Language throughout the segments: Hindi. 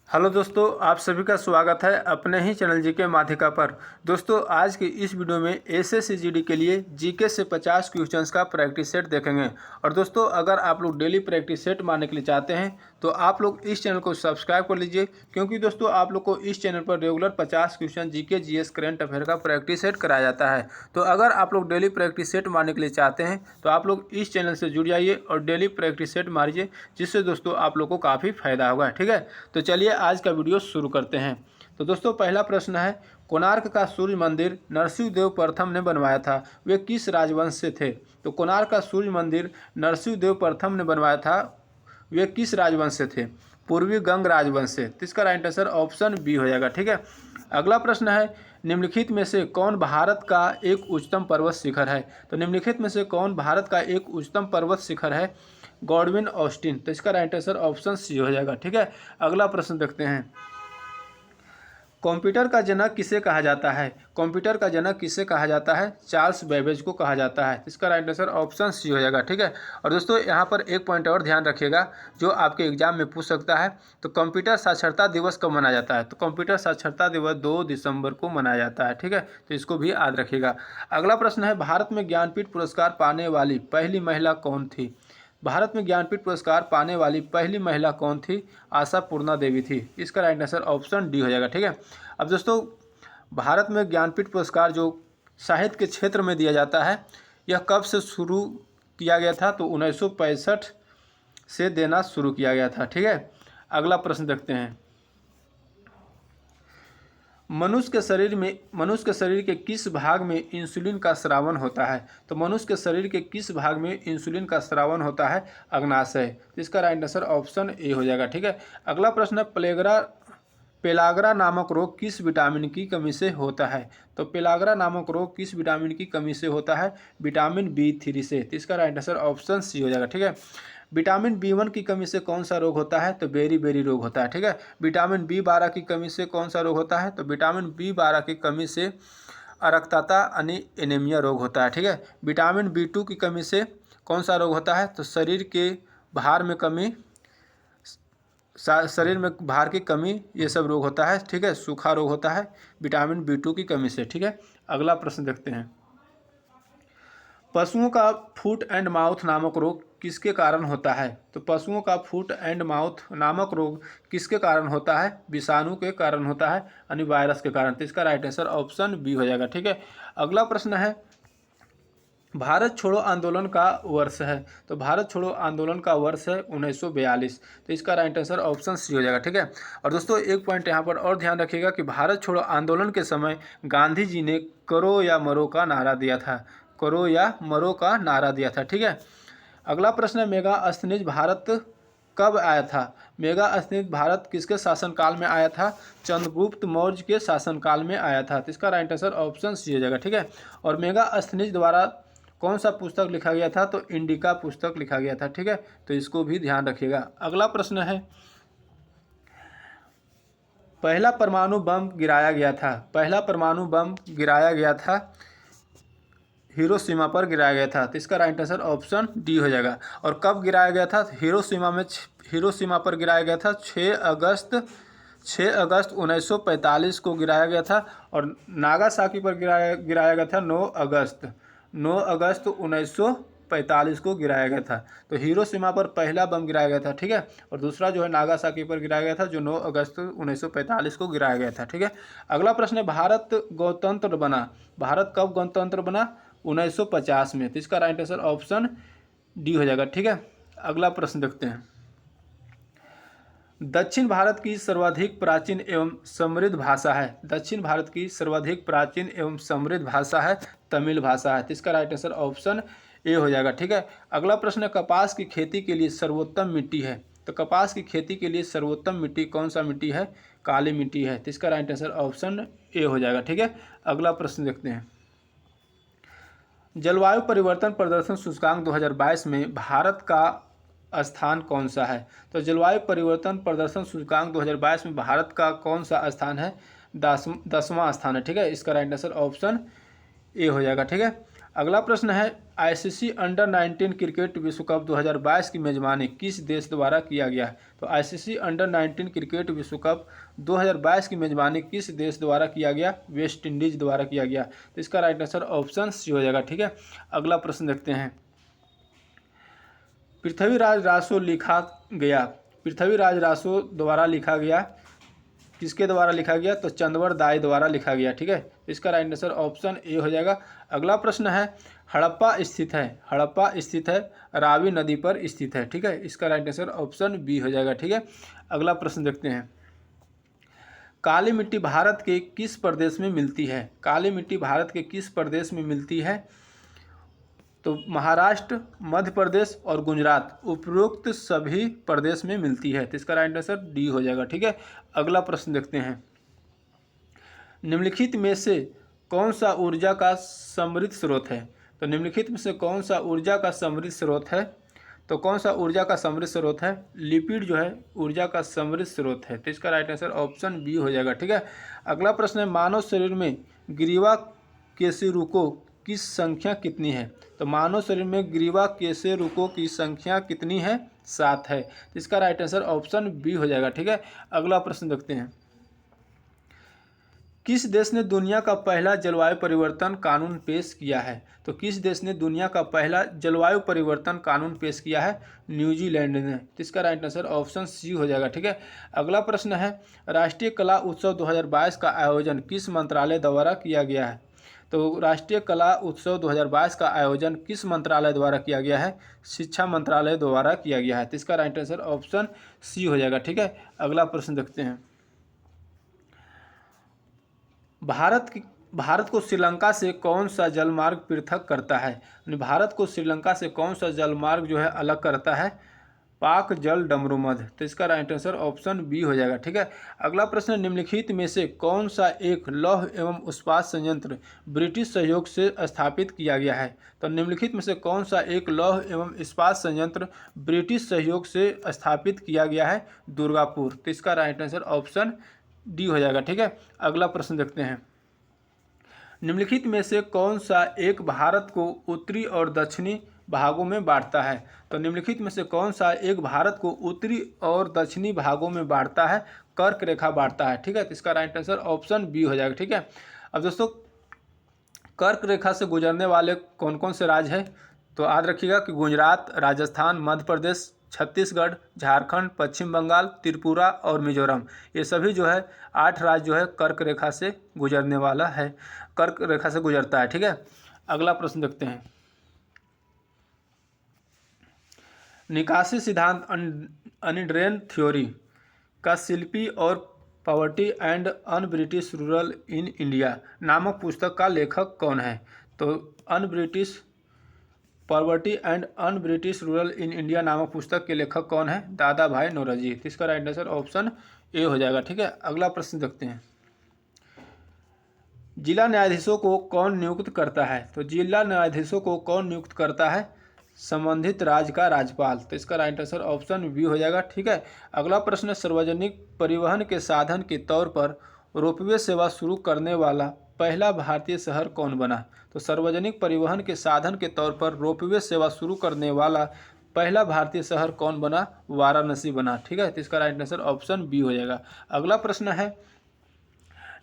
हेलो दोस्तों, आप सभी का स्वागत है अपने ही चैनल जीके माध्यिका पर। दोस्तों, आज की इस वीडियो में एसएससी जीडी के लिए जीके से 50 क्वेश्चंस का प्रैक्टिस सेट देखेंगे। और दोस्तों, अगर आप लोग डेली प्रैक्टिस सेट मारने के लिए चाहते हैं तो आप लोग इस चैनल को सब्सक्राइब कर लीजिए, क्योंकि दोस्तों आप लोग को इस चैनल पर regular 50 question GK GS current affair का प्रैक्टिस सेट कराया जाता है। तो अगर आप लोग डेली प्रैक्टिस सेट मारने के लिए चाहते हैं तो आप लोग इस चैनल से जुड़ जाइए और डेली प्रैक्टिस सेट मारिए, जिससे दोस्तों आप लोग को काफ़ी फायदा होगा। ठीक है, तो चलिए आज का वीडियो शुरू करते हैं। तो दोस्तों, पहला प्रश्न है, कोणार्क का सूर्य मंदिर नरसिंहदेव प्रथम ने बनवाया था, वे किस राजवंश से थे? तो कोणार्क का सूर्य मंदिर नरसिंहदेव प्रथम ने बनवाया था, वे किस राजवंश से थे? पूर्वी गंग राजवंश से। तो इसका राइट आंसर ऑप्शन बी हो जाएगा। ठीक है, अगला प्रश्न है, निम्नलिखित में से कौन भारत का एक उच्चतम पर्वत शिखर है? तो निम्नलिखित में से कौन भारत का एक उच्चतम पर्वत शिखर है? Godwin Austen. तो इसका राइट आंसर ऑप्शन सी हो जाएगा। ठीक है, अगला प्रश्न देखते हैं, कंप्यूटर का जनक किसे कहा जाता है? कंप्यूटर का जनक किसे कहा जाता है? चार्ल्स बेबेज को कहा जाता है। इसका राइट आंसर ऑप्शन सी हो जाएगा। ठीक है, और दोस्तों यहाँ पर एक पॉइंट और ध्यान रखिएगा जो आपके एग्जाम में पूछ सकता है। तो कंप्यूटर साक्षरता दिवस कब मनाया जाता है? तो कंप्यूटर साक्षरता दिवस 2 दिसंबर को मनाया जाता है। ठीक है, तो इसको भी याद रखिएगा। अगला प्रश्न है, भारत में ज्ञानपीठ पुरस्कार पाने वाली पहली महिला कौन थी? भारत में ज्ञानपीठ पुरस्कार पाने वाली पहली महिला कौन थी? आशा पूर्णा देवी थी। इसका राइट आंसर ऑप्शन डी हो जाएगा। ठीक है, अब दोस्तों, भारत में ज्ञानपीठ पुरस्कार जो साहित्य के क्षेत्र में दिया जाता है, यह कब से शुरू किया गया था? तो 1965 से देना शुरू किया गया था। ठीक है, अगला प्रश्न देखते हैं, मनुष्य के शरीर के किस भाग में इंसुलिन का स्रावन होता है? तो मनुष्य के शरीर के किस भाग में इंसुलिन का स्रावन होता है? अग्नाशय। तो इसका राइट आंसर ऑप्शन ए हो जाएगा। ठीक है, अगला प्रश्न है, पेलाग्रा नामक रोग किस विटामिन की कमी से होता है? तो पेलाग्रा नामक रोग किस विटामिन की कमी से होता है? विटामिन B3 से। तो इसका राइट आंसर ऑप्शन सी हो जाएगा। ठीक है, विटामिन B1 की कमी से कौन सा रोग होता है? तो बेरी रोग होता है। ठीक है, विटामिन B12 की कमी से कौन सा रोग होता है? तो विटामिन B12 की कमी से अरक्तता यानी एनीमिया रोग होता है। ठीक है, विटामिन B2 की कमी से कौन सा रोग होता है? तो शरीर में भार की कमी, ये सब रोग होता है। ठीक है, सूखा रोग होता है विटामिन B2 की कमी से। ठीक है, अगला प्रश्न देखते हैं, पशुओं का फुट एंड माउथ नामक रोग किसके कारण होता है? तो पशुओं का फुट एंड माउथ नामक रोग किसके कारण होता है? विषाणु के कारण होता है, यानी वायरस के कारण। तो इसका राइट आंसर ऑप्शन बी हो जाएगा। ठीक है, अगला प्रश्न है, भारत छोड़ो आंदोलन का वर्ष है? तो भारत छोड़ो आंदोलन का वर्ष है 1942। तो इसका राइट आंसर ऑप्शन सी हो जाएगा। ठीक है, और दोस्तों एक पॉइंट यहाँ पर और ध्यान रखिएगा कि भारत छोड़ो आंदोलन के समय गांधी जी ने करो या मरो का नारा दिया था। करो या मरो का नारा दिया था। ठीक है, अगला प्रश्न है, मेगा अस्थनीज भारत कब आया था? मेगा अस्थनीज भारत किसके शासनकाल में आया था? चंद्रगुप्त मौर्य के शासनकाल में आया था। तो इसका राइट आंसर ऑप्शन सी हो जाएगा। ठीक है, और मेगा अस्थनीज द्वारा कौन सा पुस्तक लिखा गया था? तो इंडिका पुस्तक लिखा गया था। ठीक है, तो इसको भी ध्यान रखिएगा। अगला प्रश्न है, पहला परमाणु बम गिराया गया था? पहला परमाणु बम गिराया गया था हिरोशिमा पर गिराया गया था। तो इसका राइट आंसर ऑप्शन डी हो जाएगा। और कब गिराया गया था? हिरोशिमा पर गिराया गया था 6 अगस्त 1945 को गिराया गया था। और नागासाकी पर गिराया गया था 9 अगस्त 1945 को गिराया गया था। तो हिरोशिमा पर पहला बम गिराया गया था। ठीक है, और दूसरा जो है नागासाकी पर गिराया गया था, जो 9 अगस्त 1945 को गिराया गया था। ठीक है, अगला प्रश्न है, भारत गणतंत्र बना? भारत कब गणतंत्र बना? 1950 में। तो इसका राइट आंसर ऑप्शन डी हो जाएगा। ठीक है, अगला प्रश्न देखते हैं, दक्षिण भारत की सर्वाधिक प्राचीन एवं समृद्ध भाषा है? दक्षिण भारत की सर्वाधिक प्राचीन एवं समृद्ध भाषा है तमिल भाषा है। तो इसका राइट आंसर ऑप्शन ए हो जाएगा। ठीक है, अगला प्रश्न, कपास की खेती के लिए सर्वोत्तम मिट्टी है? तो कपास की खेती के लिए सर्वोत्तम मिट्टी कौन सा मिट्टी है? काली मिट्टी है। तो इसका राइट आंसर ऑप्शन ए हो जाएगा। ठीक है, अगला प्रश्न देखते हैं, जलवायु परिवर्तन प्रदर्शन सूचकांक 2022 में भारत का स्थान कौन सा है? तो जलवायु परिवर्तन प्रदर्शन सूचकांक 2022 में भारत का कौन सा स्थान है? 10वां स्थान है। ठीक है, इसका राइट आंसर ऑप्शन ए हो जाएगा। ठीक है, अगला प्रश्न है आईसीसी अंडर 19 क्रिकेट विश्व कप 2022 की मेजबानी किस देश द्वारा किया गया है? तो आईसीसी अंडर 19 क्रिकेट विश्व कप 2022 की मेजबानी किस देश द्वारा किया गया? वेस्ट इंडीज द्वारा किया गया। तो इसका राइट आंसर ऑप्शन सी हो जाएगा। ठीक है, अगला प्रश्न देखते हैं। पृथ्वीराज रासो लिखा गया, पृथ्वीराज रासो द्वारा लिखा गया, किसके द्वारा लिखा गया? तो चंदवर दाई द्वारा लिखा गया। ठीक है, इसका राइट आंसर ऑप्शन ए हो जाएगा। अगला प्रश्न है हड़प्पा स्थित है, हड़प्पा स्थित है रावी नदी पर स्थित है। ठीक है, इसका राइट आंसर ऑप्शन बी हो जाएगा। ठीक है, अगला प्रश्न देखते हैं। काली मिट्टी भारत के किस प्रदेश में मिलती है? काली मिट्टी भारत के किस प्रदेश में मिलती है? तो महाराष्ट्र, मध्य प्रदेश और गुजरात, उपरोक्त सभी प्रदेश में मिलती है। तो इसका राइट आंसर डी हो जाएगा। ठीक है, अगला प्रश्न देखते हैं। निम्नलिखित में से कौन सा ऊर्जा का समृद्ध स्रोत है? तो निम्नलिखित में से कौन सा ऊर्जा का समृद्ध स्रोत है? तो कौन सा ऊर्जा का समृद्ध स्रोत है? लिपिड जो है ऊर्जा का समृद्ध स्रोत है। तो इसका राइट आंसर ऑप्शन बी हो जाएगा। ठीक है, अगला प्रश्न है मानव शरीर में ग्रीवा केशिरुकों की संख्या कितनी है? तो मानव शरीर में ग्रीवा केशिरुकों की संख्या कितनी है? 7 है। तो इसका राइट आंसर ऑप्शन बी हो जाएगा। ठीक है, अगला प्रश्न देखते हैं। किस देश ने दुनिया का पहला जलवायु परिवर्तन कानून पेश किया है? तो किस देश ने दुनिया का पहला जलवायु परिवर्तन कानून पेश किया है? न्यूजीलैंड ने। तो इसका राइट आंसर ऑप्शन सी हो जाएगा। ठीक है, अगला प्रश्न है राष्ट्रीय कला उत्सव 2022 का आयोजन किस मंत्रालय द्वारा किया गया है? तो राष्ट्रीय कला उत्सव 2022 का आयोजन किस मंत्रालय द्वारा किया गया है? शिक्षा मंत्रालय द्वारा किया गया है। तो इसका राइट आंसर ऑप्शन सी हो जाएगा। ठीक है, अगला प्रश्न देखते हैं। भारत को श्रीलंका से कौन सा जलमार्ग पृथक करता है? भारत को श्रीलंका से कौन सा जलमार्ग जो है अलग करता है? पाक जल डमरू मध्य। तो इसका राइट आंसर ऑप्शन बी हो जाएगा। ठीक है, अगला प्रश्न निम्नलिखित में से कौन सा एक लौह एवं इस्पात संयंत्र ब्रिटिश सहयोग से स्थापित किया गया है? तो निम्नलिखित में से कौन सा एक लौह एवं इस्पात संयंत्र ब्रिटिश सहयोग से स्थापित किया गया है? दुर्गापुर। तो इसका राइट आंसर ऑप्शन डी हो जाएगा। ठीक है, अगला प्रश्न देखते हैं। निम्नलिखित में से कौन सा एक भारत को उत्तरी और दक्षिणी भागों में बांटता है? तो निम्नलिखित में से कौन सा एक भारत को उत्तरी और दक्षिणी भागों में बांटता है? कर्क रेखा बांटता है। ठीक है, तो इसका राइट आंसर ऑप्शन बी हो जाएगा। ठीक है, अब दोस्तों कर्क रेखा से गुजरने वाले कौन कौन से राज्य हैं? तो याद रखिएगा कि गुजरात, राजस्थान, मध्य प्रदेश, छत्तीसगढ़, झारखंड, पश्चिम बंगाल, त्रिपुरा और मिजोरम, ये सभी जो है 8 राज्य जो है कर्क रेखा से गुजरने वाला है, कर्क रेखा से गुजरता है। ठीक है, अगला प्रश्न देखते हैं। निकासी सिद्धांत अनड्रेन थ्योरी का शिल्पी और poverty and un British rural in India नामक पुस्तक का लेखक कौन है? तो un British poverty and un British rural in India नामक पुस्तक के लेखक कौन है? दादा भाई नौरोजी। तो इसका राइट आंसर ऑप्शन ए हो जाएगा। ठीक है, अगला प्रश्न देखते हैं। जिला न्यायाधीशों को कौन नियुक्त करता है? तो जिला न्यायाधीशों को कौन नियुक्त करता है? संबंधित राज्य का राज्यपाल। तो इसका राइट आंसर ऑप्शन बी हो जाएगा। ठीक है, अगला प्रश्न सार्वजनिक परिवहन के साधन के तौर पर रोपवे सेवा शुरू करने वाला पहला भारतीय शहर कौन बना? तो सार्वजनिक परिवहन के साधन के तौर पर रोपवे सेवा शुरू करने वाला पहला भारतीय शहर कौन बना? वाराणसी बना। ठीक है, तो इसका राइट आंसर ऑप्शन बी हो जाएगा। अगला प्रश्न है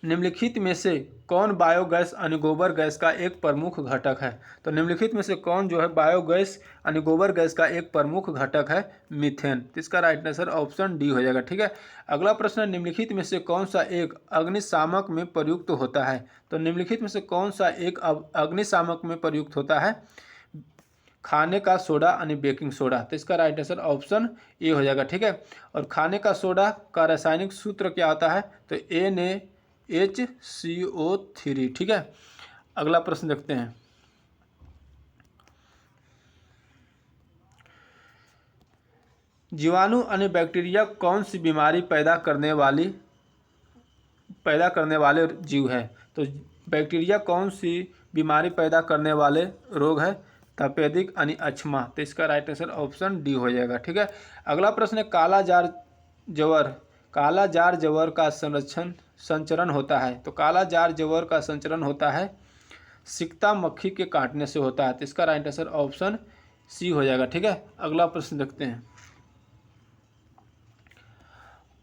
निम्नलिखित में से कौन बायोगैस यानी गोबर गैस का एक प्रमुख घटक है? तो निम्नलिखित में से कौन जो है बायोगैस यानी गोबर गैस का एक प्रमुख घटक है? मीथेन। तो इसका राइट आंसर ऑप्शन डी हो जाएगा। ठीक है, अगला प्रश्न निम्नलिखित में से कौन सा एक अग्निशामक में प्रयुक्त होता है? तो निम्नलिखित में से कौन सा एक अग्निशामक में प्रयुक्त होता है? खाने का सोडा यानी बेकिंग सोडा। तो इसका राइट आंसर ऑप्शन ए हो जाएगा। ठीक है, और खाने का सोडा का रासायनिक सूत्र क्या होता है? तो NaHCO3। ठीक है, अगला प्रश्न देखते हैं। जीवाणु यानी बैक्टीरिया कौन सी बीमारी पैदा करने वाले जीव है? तो बैक्टीरिया कौन सी बीमारी पैदा करने वाले रोग है? तपेदिक यानी अक्षमा। तो इसका राइट आंसर ऑप्शन डी हो जाएगा। ठीक है, अगला प्रश्न है काला जार जवर का संचरण होता है। तो काला जार जवर का संचरण होता है सिकता मक्खी के काटने से होता है। तो इसका राइट आंसर ऑप्शन सी हो जाएगा। ठीक है, अगला प्रश्न देखते हैं।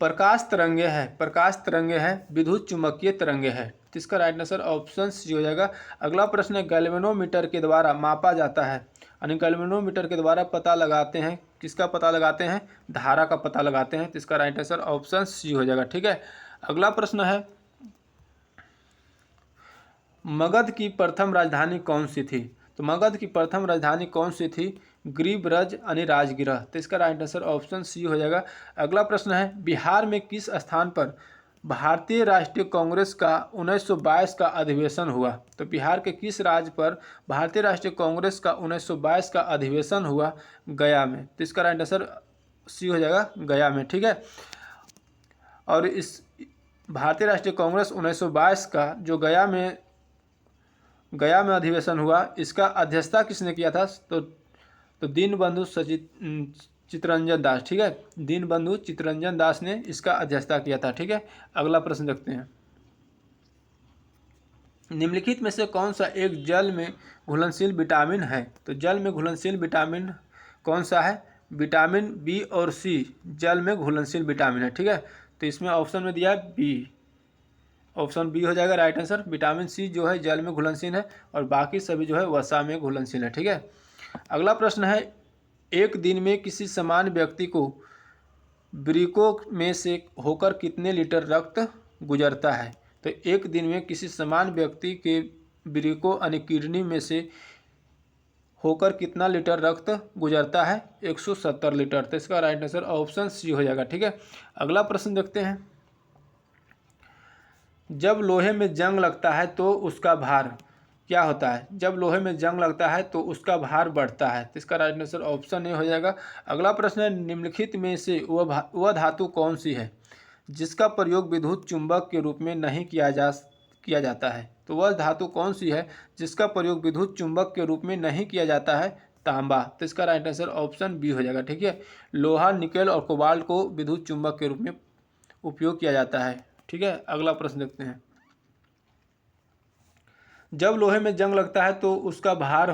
प्रकाश तरंगे है, प्रकाश तरंगे है, विद्युत चुम्बकीय तरंगे है। तो इसका राइट आंसर ऑप्शन सी हो जाएगा। अगला प्रश्न है, गैल्वेनोमीटर के द्वारा मापा जाता है, यानी गैल्वेनोमीटर के द्वारा पता लगाते हैं, किसका पता लगाते हैं, धारा का पता लगाते हैं। तो इसका राइट आंसर ऑप्शन सी हो जाएगा। ठीक है, अगला प्रश्न है, मगध की प्रथम राजधानी कौन सी थी। तो मगध की प्रथम राजधानी कौन सी थी, गिरिब्रज यानी राजगिरह। तो इसका राइट आंसर ऑप्शन सी हो जाएगा। अगला प्रश्न है, बिहार में किस स्थान पर भारतीय राष्ट्रीय कांग्रेस का 1922 का अधिवेशन हुआ। तो बिहार के किस राज्य पर भारतीय राष्ट्रीय कांग्रेस का 1922 का अधिवेशन हुआ, गया में। तो इसका राइट आंसर सी हो जाएगा, गया में। ठीक है, और इस भारतीय राष्ट्रीय कांग्रेस 1922 का जो गया में अधिवेशन हुआ, इसका अध्यक्षता किसने किया था, तो दीनबंधु चित्तरंजन दास। ठीक है, दीनबंधु चित्तरंजन दास ने इसका अध्यक्षता किया था। ठीक है, अगला प्रश्न देखते हैं। निम्नलिखित में से कौन सा एक जल में घुलनशील विटामिन है। तो जल में घुलनशील विटामिन कौन सा है, विटामिन बी और सी जल में घुलनशील विटामिन है। ठीक है, तो इसमें ऑप्शन में दिया है बी, ऑप्शन बी हो जाएगा राइट आंसर। विटामिन सी जो है जल में घुलनशील है और बाकी सभी जो है वसा में घुलनशील है। ठीक है, अगला प्रश्न है, एक दिन में किसी समान व्यक्ति को वृक्कों में से होकर कितने लीटर रक्त गुजरता है। तो एक दिन में किसी समान व्यक्ति के वृक्कों यानी किडनी में से होकर कितना लीटर रक्त गुजरता है, 170 लीटर। तो इसका राइट आंसर ऑप्शन सी हो जाएगा। ठीक है, अगला प्रश्न देखते हैं। जब लोहे में जंग लगता है तो उसका भार क्या होता है। जब लोहे में जंग लगता है तो उसका भार बढ़ता है। तो इसका राइट आंसर ऑप्शन ए हो जाएगा। अगला प्रश्न है, निम्नलिखित में से वह धातु कौन सी है जिसका प्रयोग विद्युत चुंबक के रूप में नहीं किया जाता है। तो वह धातु कौन सी है जिसका प्रयोग विद्युत चुंबक के रूप में नहीं किया जाता है, तांबा। तो इसका राइट आंसर ऑप्शन बी हो जाएगा। ठीक है, लोहा, निकेल और कोबाल्ट को विद्युत चुंबक के रूप में उपयोग किया जाता है। ठीक है, अगला प्रश्न देखते हैं। जब लोहे में जंग लगता है तो उसका भार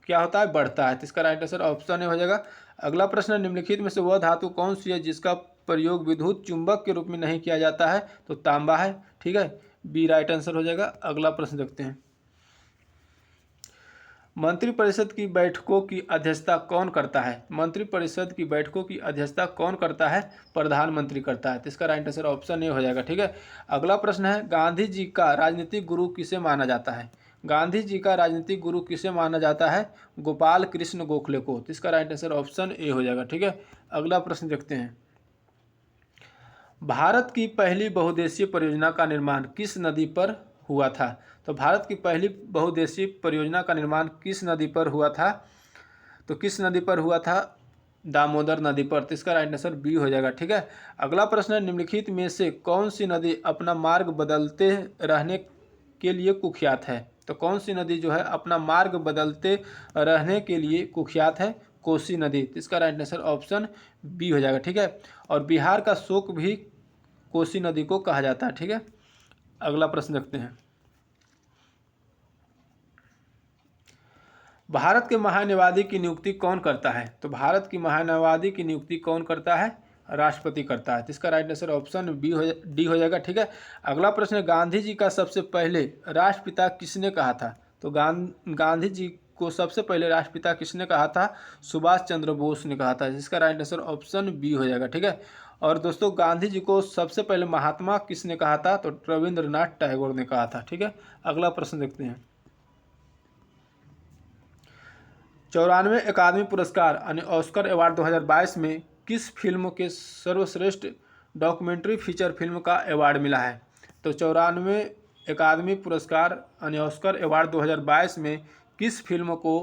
क्या होता है, बढ़ता है। तो इसका राइट आंसर ऑप्शन ए हो जाएगा। अगला प्रश्न, निम्नलिखित में से वह धातु कौन सी है जिसका प्रयोग विद्युत चुंबक के रूप में नहीं किया जाता है, तो तांबा है। ठीक है, बी राइट आंसर हो जाएगा। अगला प्रश्न देखते हैं। मंत्रिपरिषद की बैठकों की अध्यक्षता कौन करता है। मंत्रिपरिषद की बैठकों की अध्यक्षता कौन करता है, प्रधानमंत्री करता है। तो इसका राइट आंसर ऑप्शन ए हो जाएगा। ठीक है, अगला प्रश्न है, गांधी जी का राजनीतिक गुरु किसे माना जाता है। गांधी जी का राजनीतिक गुरु किसे माना जाता है, गोपाल कृष्ण गोखले को। तो इसका राइट आंसर ऑप्शन ए हो जाएगा। ठीक है, अगला प्रश्न देखते हैं। भारत की पहली बहुउद्देशीय परियोजना का निर्माण किस नदी पर हुआ था। तो भारत की पहली बहुउद्देशीय परियोजना का निर्माण किस नदी पर हुआ था, तो किस नदी पर हुआ था, दामोदर नदी पर। तो इसका राइट आंसर बी हो जाएगा। ठीक है, अगला प्रश्न है, निम्नलिखित में से कौन सी नदी अपना मार्ग बदलते रहने के लिए कुख्यात है। तो कौन सी नदी जो है अपना मार्ग बदलते रहने के लिए कुख्यात है, कोसी नदी। तो इसका राइट आंसर ऑप्शन बी हो जाएगा। ठीक है, और बिहार का शोक भी कोसी नदी को कहा जाता है। ठीक है, अगला प्रश्न देखते हैं। भारत के महान्यायवादी की नियुक्ति कौन करता है। तो भारत की महान्यायवादी की नियुक्ति कौन करता है, राष्ट्रपति करता है। तो इसका राइट आंसर ऑप्शन डी हो जाएगा। ठीक है, अगला प्रश्न है, गांधी जी का सबसे पहले राष्ट्रपिता किसने कहा था। तो गांधी जी को सबसे पहले राष्ट्रपिता किसने कहा था, सुभाष चंद्र बोस ने कहा था। जिसका राइट आंसर ऑप्शन बी हो जाएगा। ठीक है, और दोस्तों गांधी जी को सबसे पहले महात्मा किसने कहा था, तो रविंद्रनाथ टैगोर ने कहा था। ठीक है, अगला प्रश्न देखते हैं। 94वें अकादमी पुरस्कार यानी ऑस्कर अवार्ड 2022 में किस फिल्म के सर्वश्रेष्ठ डॉक्यूमेंट्री फीचर फिल्म का अवार्ड मिला है। तो 94वें अकादमी पुरस्कार यानी ऑस्कर अवार्ड 2022 में किस फिल्म को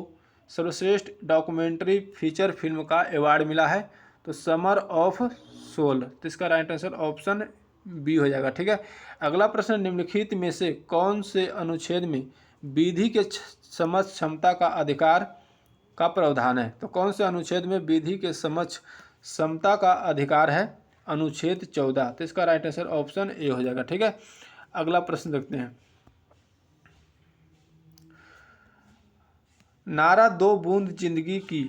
सर्वश्रेष्ठ डॉक्यूमेंट्री फीचर फिल्म का अवार्ड मिला है, तो समर ऑफ सोल। तो इसका राइट आंसर ऑप्शन बी हो जाएगा। ठीक है, अगला प्रश्न, निम्नलिखित में से कौन से अनुच्छेद में विधि के समझ क्षमता का अधिकार का प्रावधान है। तो कौन से अनुच्छेद में विधि के समक्ष समता का अधिकार है, अनुच्छेद 14। तो इसका राइट आंसर ऑप्शन ए हो जाएगा। ठीक है, अगला प्रश्न देखते हैं। नारा दो बूंद जिंदगी की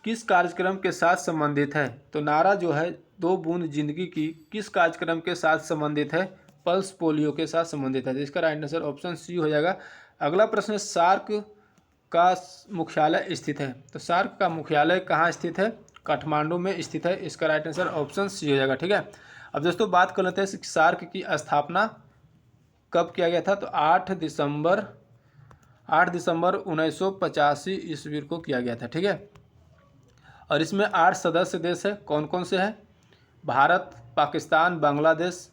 किस कार्यक्रम के साथ संबंधित है? तो नारा जो है दो बूंद जिंदगी की किस कार्यक्रम के साथ संबंधित है? पल्स पोलियो के साथ संबंधित है। इसका राइट आंसर ऑप्शन सी हो जाएगा। अगला प्रश्न, सार्क का मुख्यालय स्थित है। तो सार्क का मुख्यालय कहाँ स्थित है? काठमांडू में स्थित है। इसका राइट आंसर ऑप्शन सी हो जाएगा। ठीक है, अब दोस्तों बात कर लेते हैं सार्क की स्थापना कब किया गया था। तो 8 दिसंबर 1985 ईस्वी को किया गया था। ठीक है, और इसमें 8 सदस्य देश है। कौन कौन से हैं? भारत, पाकिस्तान, बांग्लादेश,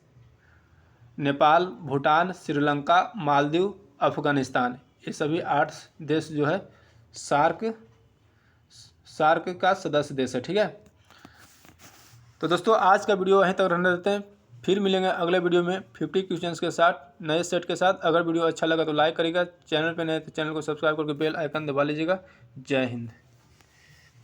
नेपाल, भूटान, श्रीलंका, मालदीव, अफगानिस्तान। ये सभी 8 देश जो है सार्क का सदस्य देश है। ठीक है, तो दोस्तों आज का वीडियो वहीं तक रहने देते हैं। फिर मिलेंगे अगले वीडियो में 50 क्वेश्चंस के साथ, नए सेट के साथ। अगर वीडियो अच्छा लगा तो लाइक करिएगा, चैनल पे नए तो चैनल को सब्सक्राइब करके बेल आइकन दबा लीजिएगा। जय हिंद।